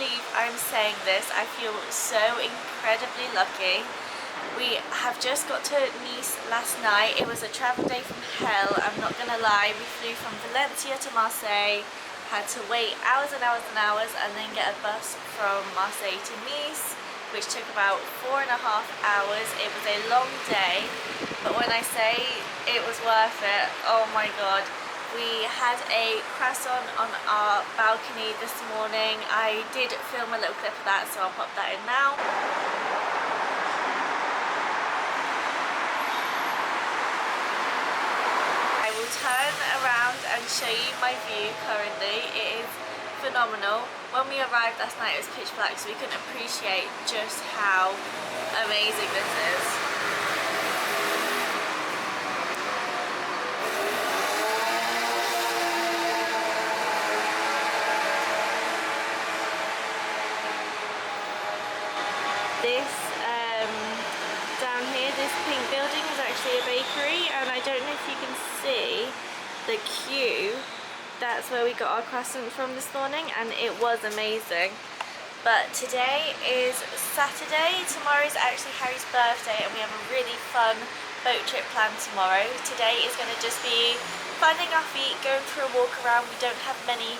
believe I'm saying this. I feel so incredibly lucky. We have just got to Nice last night. It was a travel day from hell, I'm not gonna lie. We flew from Valencia to Marseille, had to wait hours and hours and hours, and then get a bus from Marseille to Nice, which took about 4.5 hours. It was a long day, but when I say it was worth it, oh my god. We had a croissant on our balcony this morning. I did film a little clip of that, so I'll pop that in now. I will turn around and show you my view currently. It is phenomenal. When we arrived last night it was pitch black, so we couldn't appreciate just how amazing this is. This down here, this pink building is actually a bakery, and I don't know if you can see the queue. That's where we got our croissant from this morning, and it was amazing. But today is Saturday. Tomorrow is actually Harry's birthday, and we have a really fun boat trip planned tomorrow. Today is going to just be finding our feet, going for a walk around. We don't have many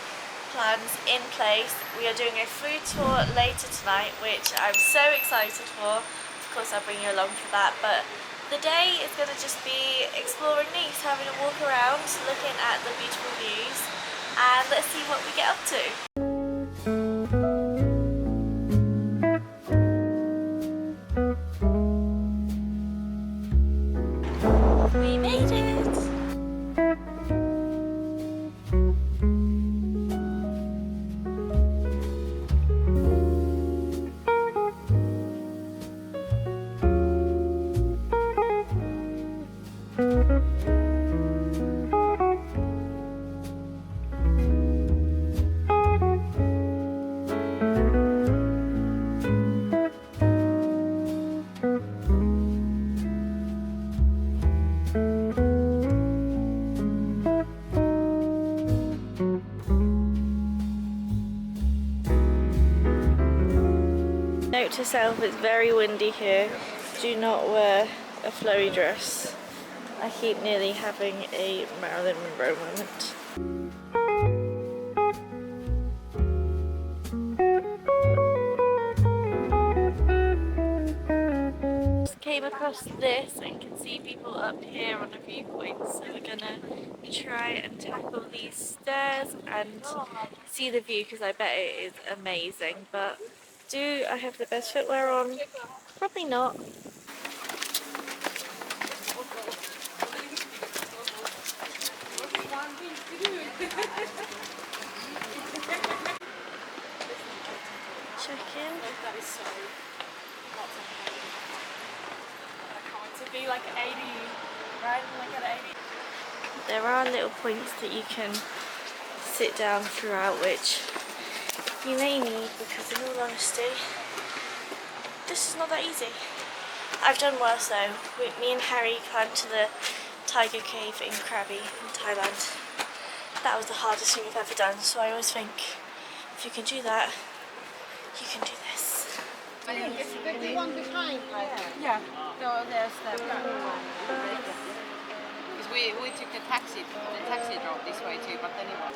plans in place. We are doing a food tour later tonight, which I'm so excited for. Of course I'll bring you along for that, but the day is going to just be exploring Nice, having a walk around, looking at the beautiful views, and let's see what we get up to. We made it! Note to self, it's very windy here. Do not wear a flowy dress. I keep nearly having a Marilyn Monroe moment. Just came across this and can see people up here on a viewpoint, so we're gonna try and tackle these stairs and see the view, because I bet it is amazing. But do I have the best footwear on? Probably not. Check in. That is so lots of pain. I can't to be like 80, right? Like at 80. There are little points that you can sit down throughout, which you may need, because in all honesty, this is not that easy. I've done worse though. Me and Harry climbed to the tiger cave in Krabi in Thailand. That was the hardest thing I've ever done, so I always think if you can do that, you can do this. Is the one behind? Yeah. No, there's the because we took the taxi drove this way too, but then it was.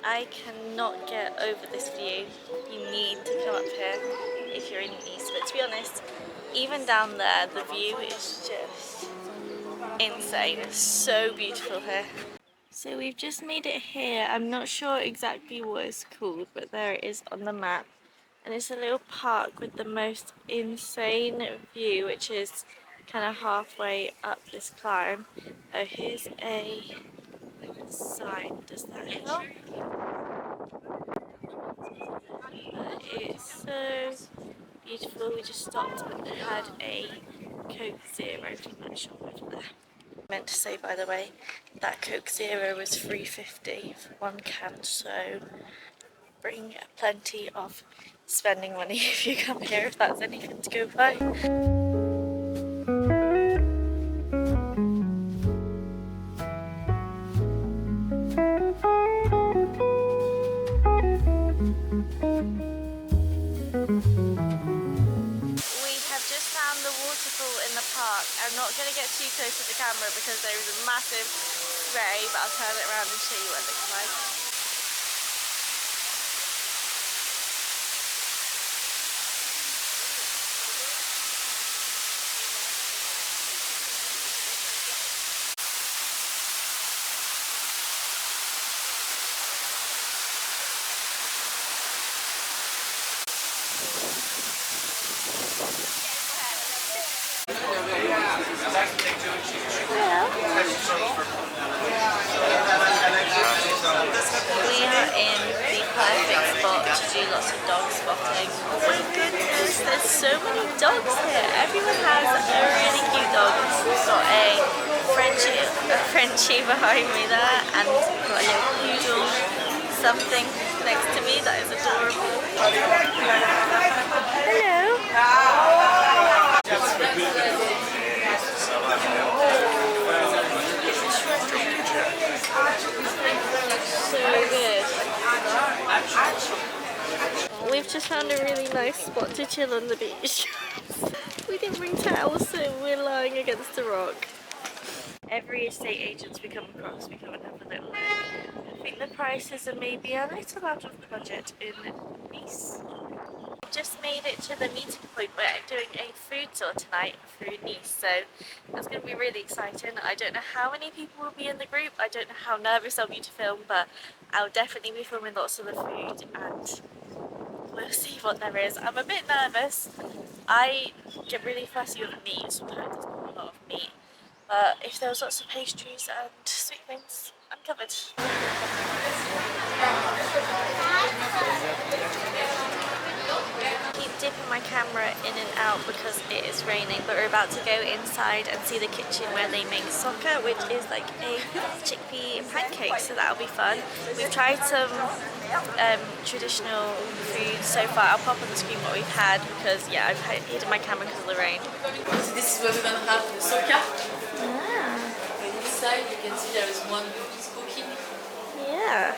I cannot get over this view. You need to come up here if you're in Nice. But to be honest, even down there, the view is just insane. It's so beautiful here. So we've just made it here. I'm not sure exactly what it's called, but there it is on the map. And it's a little park with the most insane view, which is kind of halfway up this climb. Oh, here's a sign. Does that help? It's so beautiful. We just stopped and had a Coke Zero from that shop over there. I meant to say, by the way, that Coke Zero was $3.50 for one can, so bring plenty of spending money if you come here, if that's anything to go by. We have just found the waterfall in the park. I'm not going to get too close to the camera because there is a massive spray, but I'll turn it around and show you what it looks like. We are in the perfect spot to do lots of dog spotting. Oh my goodness, there's so many dogs here. Everyone has a really cute dog. We've got a Frenchie behind me there, and we've got a little poodle, something next to me that is adorable. So good. We've just found a really nice spot to chill on the beach. We didn't bring towels, so we're lying against a rock. Every estate agent we come across, we come and have a little look. I think the prices are maybe a little out of budget in Nice. Just made it to the meeting point. We're doing a food tour tonight through Nice, so that's going to be really exciting. I don't know how many people will be in the group. I don't know how nervous I'll be to film, but I'll definitely be filming lots of the food and we'll see what there is. I'm a bit nervous. I get really fussy with meat, sometimes there's not a lot of meat, but if there was lots of pastries and sweet things, I'm covered. Dipping my camera in and out because it is raining, but we're about to go inside and see the kitchen where they make soccer, which is like a chickpea pancake, so that'll be fun. We've tried some traditional food so far. I'll pop on the screen what we've had because yeah, I've hidden my camera because of the rain. So this is where we're going to have the soccer. Ah. On this side you can see there is one piece cooking. Yeah.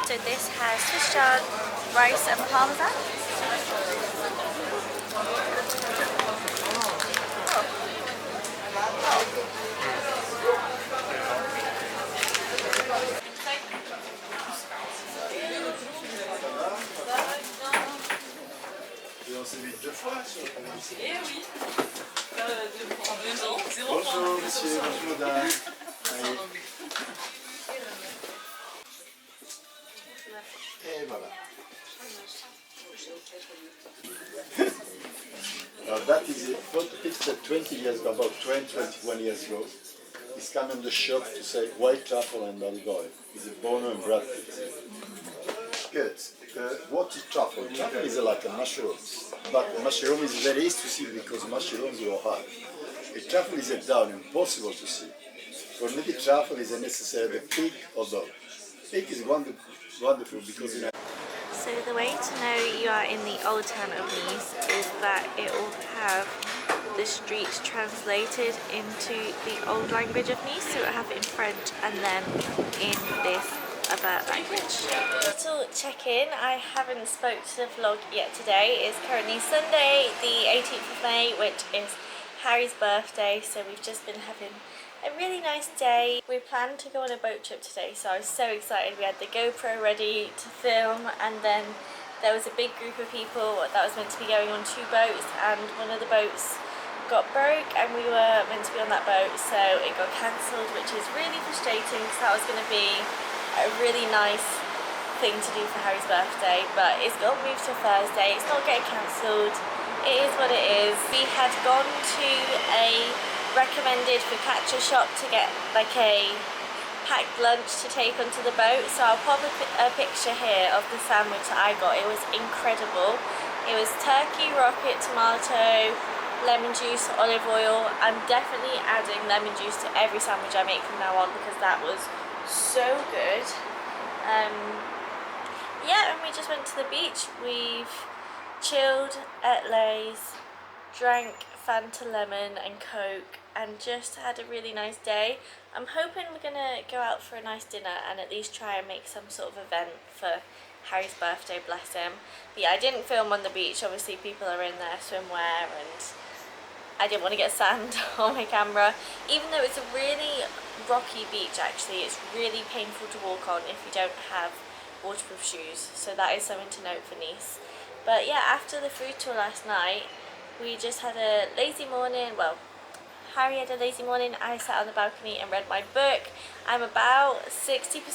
So this has fish jar, rice and parmesan. On s'est vu 2 fois sur le canal. Eh oui, en 2 ans, 0 fois. Bonjour monsieur, bonjour madame. Allez. Et voilà. Now that is a photo picture 20 years ago, about 20, 21 years ago. It's come in the shop to say white truffle and olive oil. It's a Bono and Brad Pitt. Good. What is truffle? Truffle is like a mushroom, but a mushroom is very easy to see because mushrooms are hard. A truffle is a down, impossible to see. For me, the truffle is a necessary pig or dog. Pig is wonderful because So the way to know you are in the old town of Nice is that it will have the streets translated into the old language of Nice, so it will have it in French and then in this other language. Little check-in, I haven't spoke to the vlog yet today. It's currently Sunday the 18th of May, which is Harry's birthday, so we've just been having a really nice day. We planned to go on a boat trip today, so I was so excited. We had the GoPro ready to film, and then there was a big group of people that was meant to be going on 2 boats, and one of the boats got broke and we were meant to be on that boat, so it got cancelled, which is really frustrating because that was going to be a really nice thing to do for Harry's birthday, but it's got moved to Thursday. It's not getting cancelled. It is what it is. We had gone to a recommended focaccia shop to get like a packed lunch to take onto the boat, so I'll pop a picture here of the sandwich that I got. It was incredible. It was turkey, rocket, tomato, lemon juice, olive oil. I'm definitely adding lemon juice to every sandwich I make from now on because that was so good. Yeah, and we just went to the beach. We've chilled at Lay's drank Fanta Lemon and Coke and just had a really nice day. I'm hoping we're gonna go out for a nice dinner and at least try and make some sort of event for Harry's birthday, bless him. But yeah, I didn't film on the beach, obviously people are in their swimwear and I didn't want to get sand on my camera. Even though it's a really rocky beach actually, it's really painful to walk on if you don't have waterproof shoes. So that is something to note for Nice. But yeah, after the food tour last night, we just had a lazy morning. Well, Harry had a lazy morning. I sat on the balcony and read my book. I'm about 60%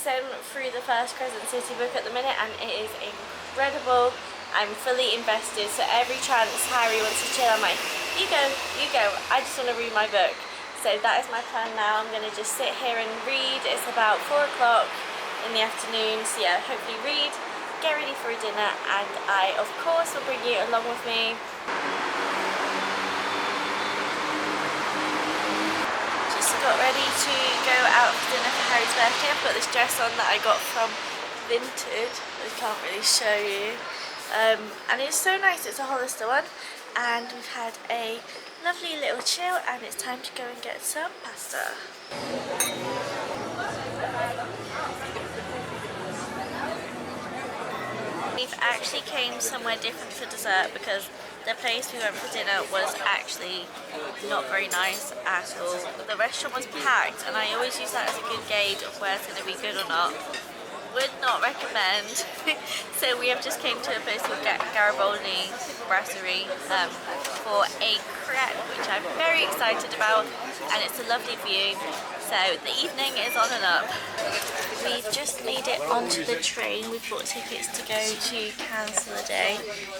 through the first Crescent City book at the minute and it is incredible. I'm fully invested, so every chance Harry wants to chill, I'm like, you go, I just want to read my book. So that is my plan now. I'm going to just sit here and read. It's about 4 o'clock in the afternoon, so yeah, hopefully read, get ready for a dinner, and I of course will bring you along with me. Just got ready to go out for dinner for Harry's birthday. I've got this dress on that I got from Vinted, I can't really show you. And it's so nice, it's a Hollister one, and we've had a lovely little chill and it's time to go and get some pasta. We've actually came somewhere different for dessert because the place we went for dinner was actually not very nice at all. The restaurant was packed and I always use that as a good gauge of where it's going to be good or not. Would not recommend. So we have just came to a place called Garibaldi Brasserie for a crepe, which I'm very excited about, and it's a lovely view. So the evening is on and up. We've just made it onto the train. We've bought tickets to go to Cannes for the day.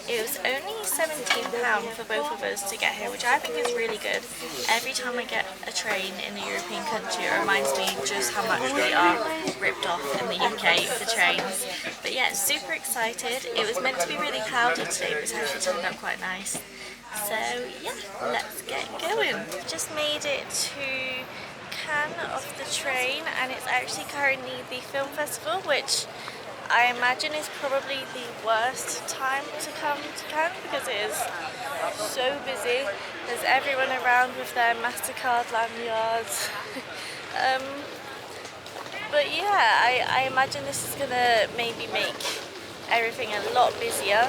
It was only £17 for both of us to get here, which I think is really good. Every time I get a train in a European country, it reminds me just how much we are ripped off in the UK for trains. But yeah, super excited. It was meant to be really cloudy today, but it's actually turned out quite nice. So yeah, let's get going. Just made it to Cannes off the train, and it's actually currently the film festival, which I imagine is probably the worst time to come to Cannes because it is so busy. There's everyone around with their MasterCard lanyards. But yeah, I imagine this is gonna maybe make everything a lot busier.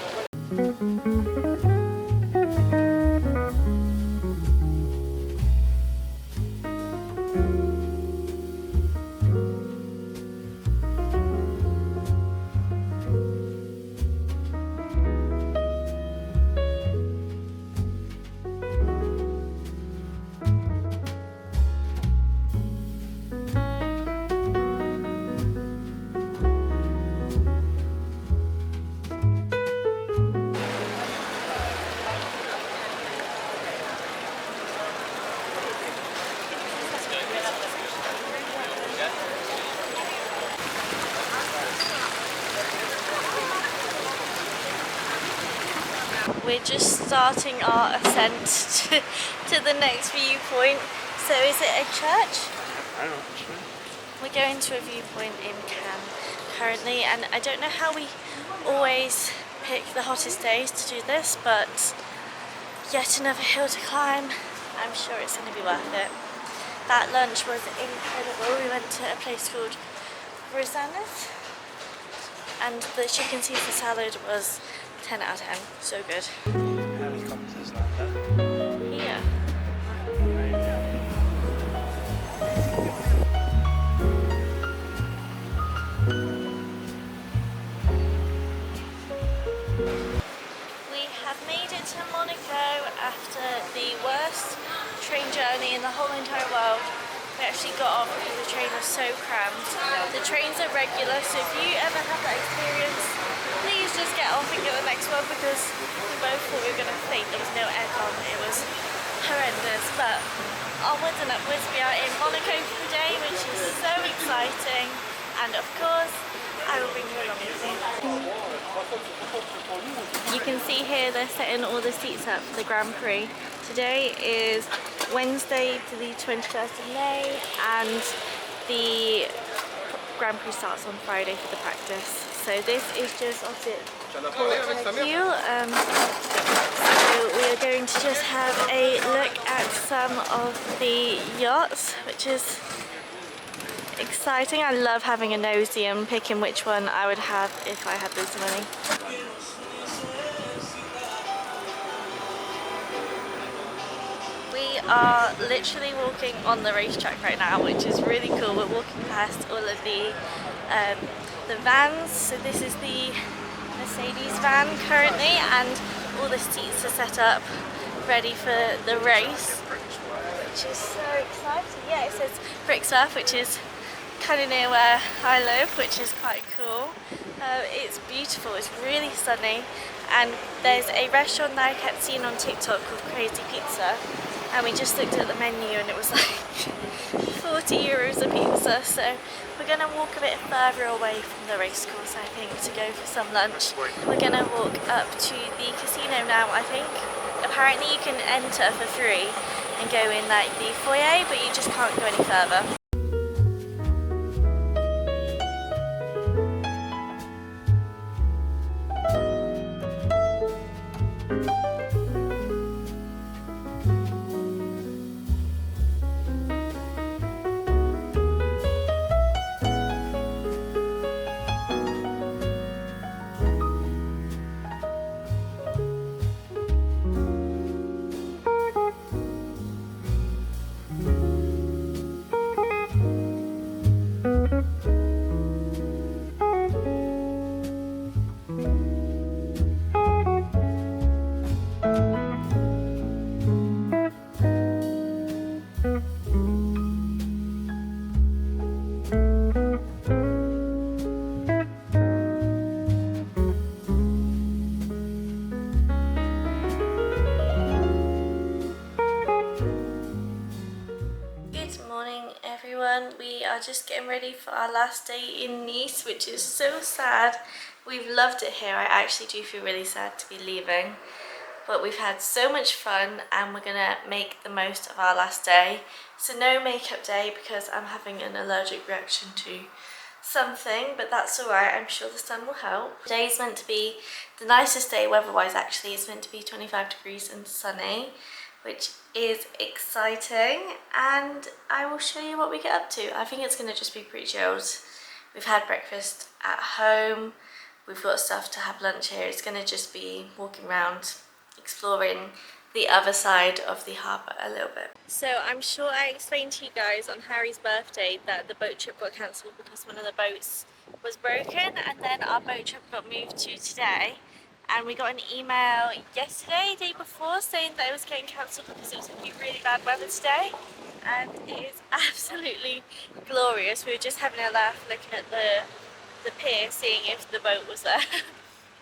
We're just starting our ascent to the next viewpoint. So is it a church? I don't know. We're going to a viewpoint in Cannes currently, and I don't know how we always pick the hottest days to do this, but yet another hill to climb. I'm sure it's going to be worth it. That lunch was incredible. We went to a place called Rosanna's, and the chicken Caesar salad was 10 out of 10, so good. Helicopters like that. Here. We have made it to Monaco after the worst train journey in the whole entire world. We actually got off because the train was so crammed. The trains are regular, so if you ever have that experience, please just get off and get the next one because we both thought we were going to faint. There was no aircon, it was horrendous. But onwards and upwards, we are in Monaco for the day, which is so exciting. And of course, I will bring you along with me. You can see here they're setting all the seats up for the Grand Prix. Today is Wednesday, the 21st of May, and the Grand Prix starts on Friday for the practice. So this is just opposite Thank you. So we are going to just have a look at some of the yachts, which is exciting. I love having a nosy and picking which one I would have if I had this money. We are literally walking on the racetrack right now, which is really cool. We're walking past all of the vans. So this is the Mercedes van currently, and all the seats are set up ready for the race, which is so exciting. Yeah, it says Brixworth, which is kind of near where I live, which is quite cool. It's beautiful, it's really sunny, and there's a restaurant that I kept seeing on TikTok called Crazy Pizza, and we just looked at the menu and it was like 40 euros a pizza, so we're going to walk a bit further away from the race course, I think, to go for some lunch. We're going to walk up to the casino now, I think. Apparently you can enter for free and go in like the foyer, but you just can't go any further. We are just getting ready for our last day in Nice, which is so sad. We've loved it here. I actually do feel really sad to be leaving, but we've had so much fun and we're gonna make the most of our last day. So no makeup day because I'm having an allergic reaction to something, but that's alright. I'm sure the sun will help. Today's meant to be the nicest day weather-wise. Actually, it's meant to be 25 degrees and sunny, which is exciting, and I will show you what we get up to. I think it's going to just be pretty chilled. We've had breakfast at home, we've got stuff to have lunch here. It's going to just be walking around, exploring the other side of the harbour a little bit. So I'm sure I explained to you guys on Harry's birthday that the boat trip got cancelled because one of the boats was broken, and then our boat trip got moved to today. And we got an email yesterday, day before, saying that it was getting cancelled because it was going to be really bad weather today. And it is absolutely glorious. We were just having a laugh looking at the pier, seeing if the boat was there.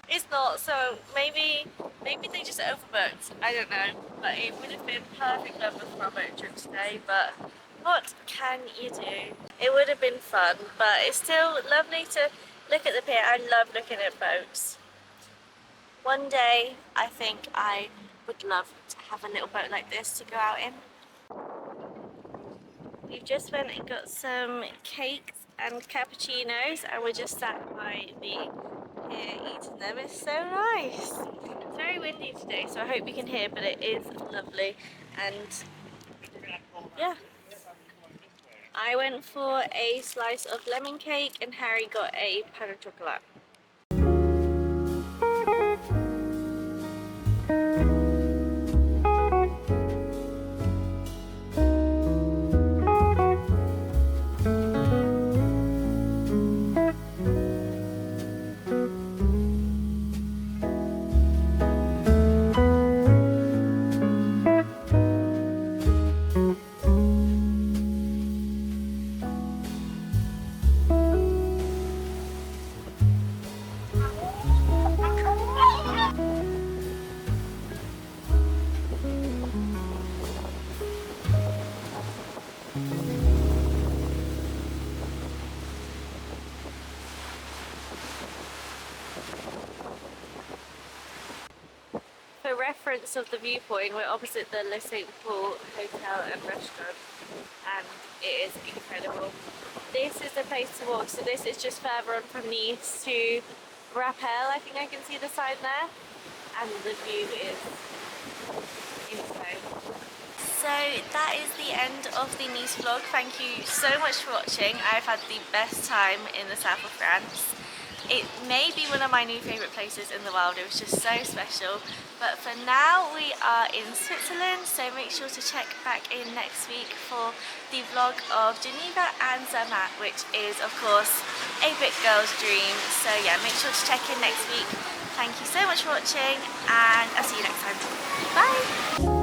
It's not, so maybe they just overbooked. I don't know. But it would have been perfect weather for our boat trip today. But what can you do? It would have been fun, but it's still lovely to look at the pier. I love looking at boats. One day, I think I would love to have a little boat like this to go out in. We've just went and got some cakes and cappuccinos, and we're just sat by the pier eating them. It's so nice. It's very windy today, so I hope you can hear, but it is lovely. And yeah, I went for a slice of lemon cake and Harry got a pain au chocolat. For reference of the viewpoint, we're opposite the Le St. Paul Hotel and Restaurant, and it is incredible. This is the place to walk, so this is just further on from Nice to rappel, I think I can see the sign there, and the view is insane. So that is the end of the Nice vlog. Thank you so much for watching. I've had the best time in the south of France. It may be one of my new favourite places in the world. It was just so special. But for now we are in Switzerland, so make sure to check back in next week for the vlog of Geneva and Zermatt, which is of course a big girl's dream. So yeah, make sure to check in next week. Thank you so much for watching, and I'll see you next time. Bye!